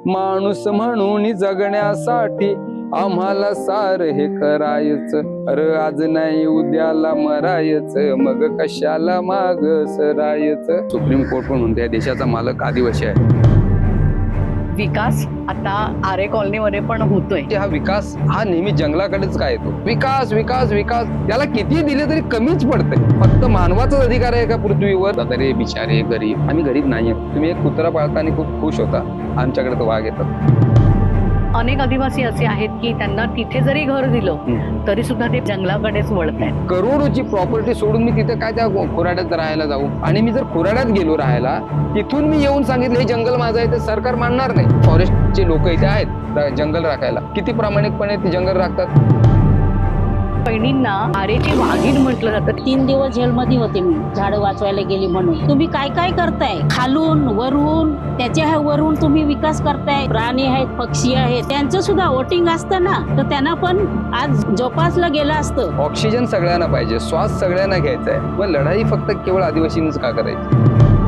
माणूस म्हणून जगण्यासाठी आम्हाला सार हे करायचं. अरे आज नाही उद्याला मरायचं, मग कशाला माग सरायचं. सुप्रीम कोर्ट पण म्हणते देशाचा मालक आदिवासी आहे. विकास आता आरे कॉलनीमध्ये पण होतोय. हा विकास हा नेहमी जंगलाकडेच काय येतो. विकास विकास विकास त्याला किती दिले तरी कमीच पडते. फक्त मानवाचाच अधिकार आहे का पृथ्वीवर? तरी बिचारे गरीब, आम्ही गरीब नाहीये. तुम्ही एक कुत्रा पाळताना खूप खुश होता, आमच्याकडे तर वाघ येतात. अनेक आदिवासी असे आहेत की त्यांना तिथे जरी घर दिलं तरी सुद्धा ते जंगलाकडेच वळत आहेत. करोडोची प्रॉपर्टी सोडून मी तिथे काय त्या खोराड्यात राहायला जाऊ? आणि मी जर खोराड्यात गेलो राहायला, तिथून मी येऊन सांगितलं हे जंगल माझं आहे, ते सरकार मानणार नाही. फॉरेस्टचे लोक इथे आहेत जंगल राखायला, किती प्रामाणिकपणे ते जंगल राखतात. बहिणींना आरेची वाघीण म्हटलं जातं. 3 दिवस जेलमध्ये होते मी, झाडं वाचवायला गेली म्हणून. तुम्ही काय काय करताय? खालून वरून त्याच्या वरून तुम्ही विकास करताय. प्राणी आहेत, पक्षी आहेत, त्यांचं सुद्धा वोटिंग असतं ना, तर त्यांना पण आज जोपासलं गेलं असतं. ऑक्सिजन सगळ्यांना पाहिजे, श्वास सगळ्यांना घ्यायचा आहे. मग लढाई फक्त केवळ आदिवासींनीच का करायची?